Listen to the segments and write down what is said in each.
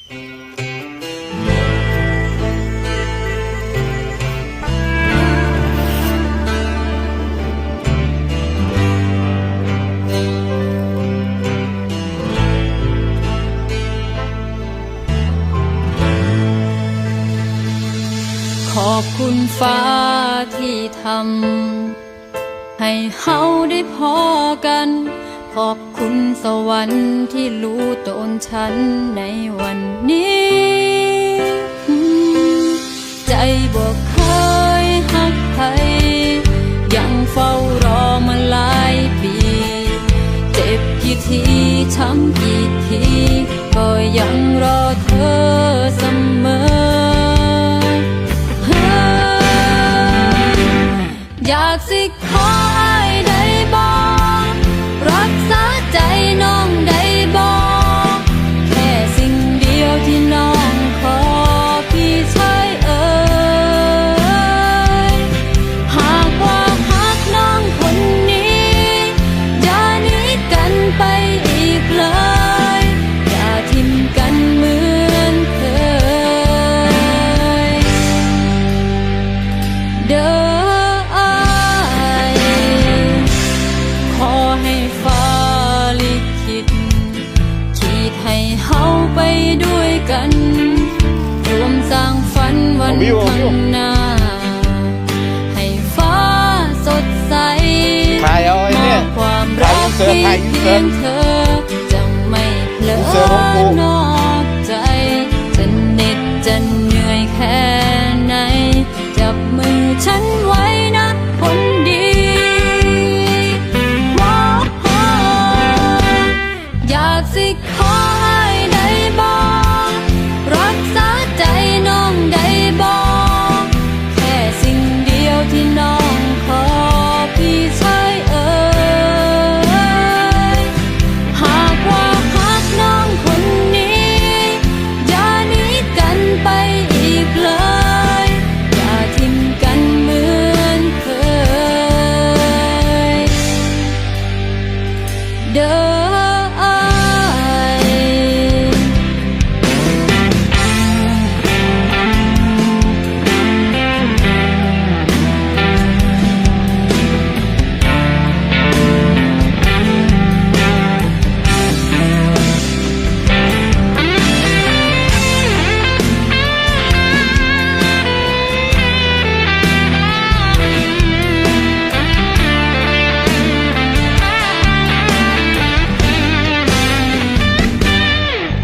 ขอบคุณฟ้าที่ทำให้เฮาได้พอกันขอบคุณสวรรค์ที่รู้ตนฉันในวันนี้ใจบ่เคยหักใครยังเฝ้ารอมาหลายปีเจ็บกี่ทีช้ำกี่ทีก็ยังรอเธอเสมออยากสิขอให้ได้บอกรักษาใจน้องได้บอกแค่สิ่งเดียวที่น้องขอพี่ชายเอ๋ยหากว่าหักน้องคนนี้อย่าหนีกันไปอีกเลยอย่าทิ้งกันเหมือนเคยเด้อไปด้วยกันรวมสร้างฝันวันข้างหน้าให้ฟ้าสดใสมอบความรักที่เพียงเธอจะไม่เพลอนอกใจจะเหน็ดจะเหนื่อยแค่ไหนจับมือฉันไว้นะคนดีอยากสิขอรักษาใจน้องได้บอกแค่สิ่งเดียวที่น้องขอพี่ชายเอ๋ยหากว่าหักน้องคนนี้อย่าหนีกันไปอีกเลยอย่าทิ้งกันเหมือนเคยเด้อ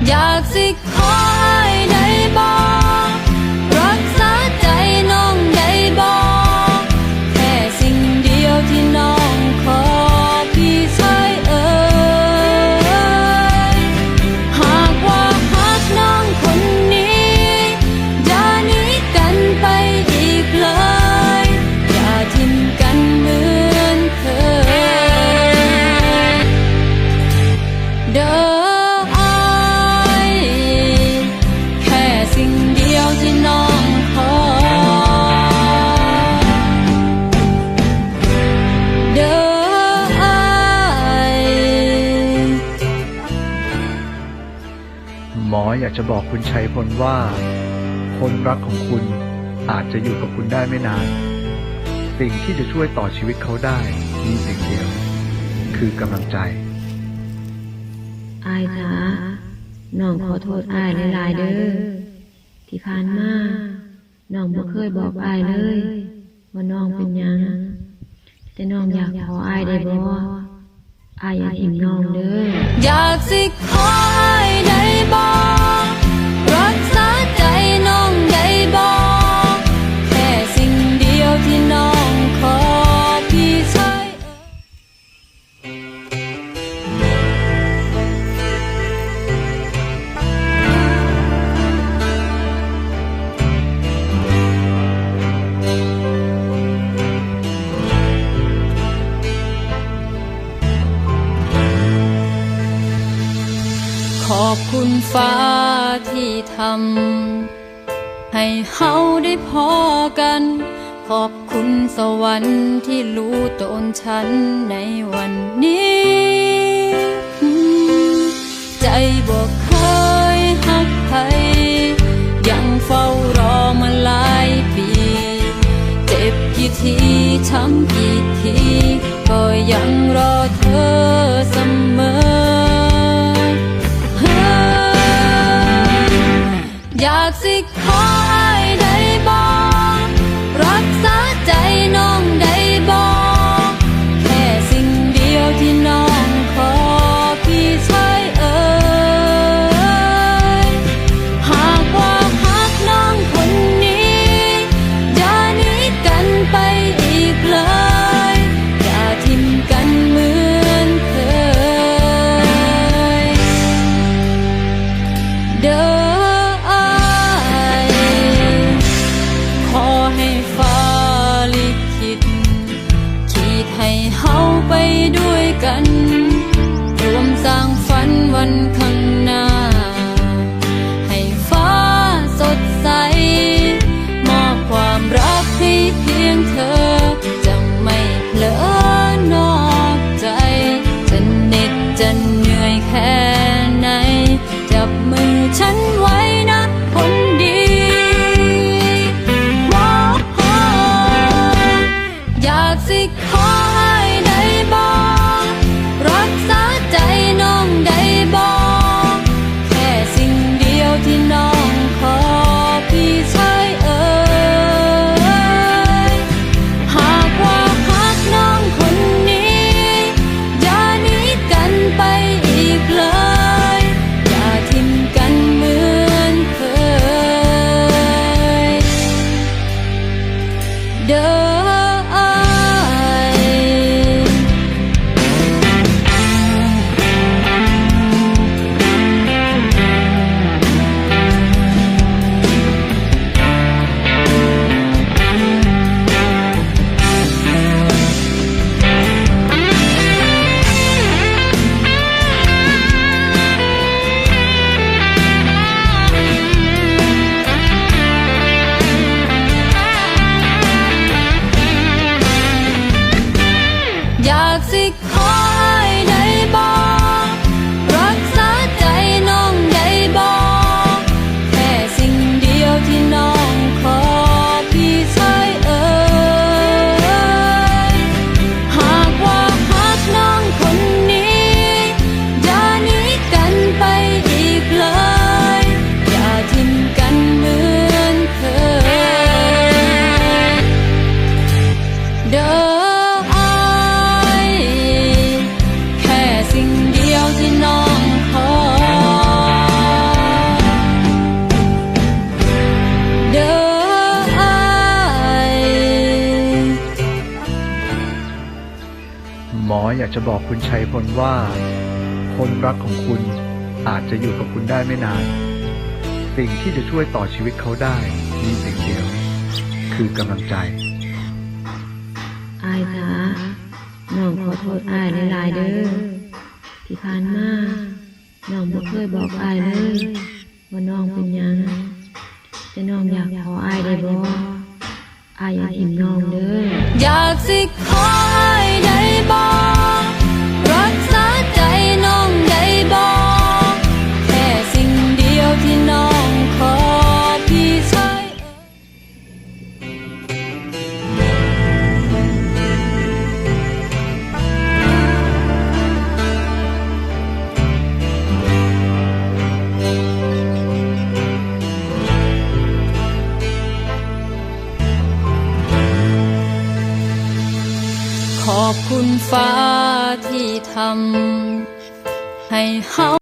อยากสิขอให้ได้บอกรักษาใจน้องได้บอกแค่สิ่งเดียวที่น้องขอพี่ชายเอ๋ยหากว่าหักน้องคนนี้อย่าหนีกันไปอีกเลยอย่าทิ้งกันเหมือนเคยเด้อที่น้องขอเด้อหมออยากจะบอกคุณชัยพลว่าคนรักของคุณอาจจะอยู่กับคุณได้ไม่นานสิ่งที่จะช่วยต่อชีวิตเขาได้มีสิ่งเดียวคือกำลังใจอายจ๋าน้องขอโทษอายหลายๆเด้อที่ผ่านมาน้องบ่เคยบอกอายเลยว่าน้องเป็นหยังแต่น้องอยากขออายได้บ่อายอย่าทิ้งน้องเด้ออยากสิขอให้ได้บอกรักษาใจน้องได้บอกแค่สิ่งเดียวที่น้องขอพี่ชายขอบคุณฟ้าที่ทำให้เฮาได้พอกันขอบคุณสวรรค์ที่รู้ตนฉันในวันนี้ใจบ่เคยหักใคร ากสิขออ้ายได้บ่รักษาใจน้องได้บ่แค่สิ่งเดียวที่น้องขอพี่ชายเอ่ยหากว่าฮักน้องคนนี้อย่าหนีกันไปอีกเลยอย่าทิ้งกันเหมือนเคยเด้ออ้ายขอให้ฟ้าลิขิตขีดให้เฮาไปด้วยกันรวมสร้างฝันวันข้างหน้าให้ฟ้าสดใสมอบความรักให้เพียงเธอจะไม่เผลอนอกใจจะเหน็ดจะเหนื่อยแค่ไหนจับมือฉันไว้นะคนดีว้าวอยากสิขอให้ได้บ่รักษาใจน้องได้บ่แค่สิ่งเดียวที่น้องขอพี่ชายเอ่ยหากว่าฮักน้องคนนี้อย่าหนีกันไปอีกเลยอย่าทิ้งกันเหมือนเคยเด้ออ้าย อยากสิขอให้ได้บ่รักษาใจน้องได้บ่แค่สิ่งเดียวที่น้องขอพี่ชายเอ่ยหากว่าฮักน้องคนนี้อย่าหนีกันไปอีกเลยอย่าทิ้งกันเหมือนเคยเด้ออ้ายแค่สิ่งเดียวที่น้องขอเด้ออ้าย หมออยากจะบอกคุณชัยพลว่า คนรักของคุณอาจจะอยู่กับคุณได้ไม่นาน สิ่งที่จะช่วยต่อชีวิตเขาได้มีสิ่งเดียว คือกำลังใจ อายจ๋าน้องขอโทษอายหลายๆเด้อที่ผ่านมาน้องบ่เคยบอกอายเลยว่าน้องเป็นหยังแต่น้องอยากขออายได้บ่อายอย่าทิ้งน้องเด้อ อยากสิขอให้ได้บ่รักษาใจน้องได้บ่แค่สิ่งเดียวที่น้องขอพี่ชายขอบคุณฟ้าที่ทำให้เฮา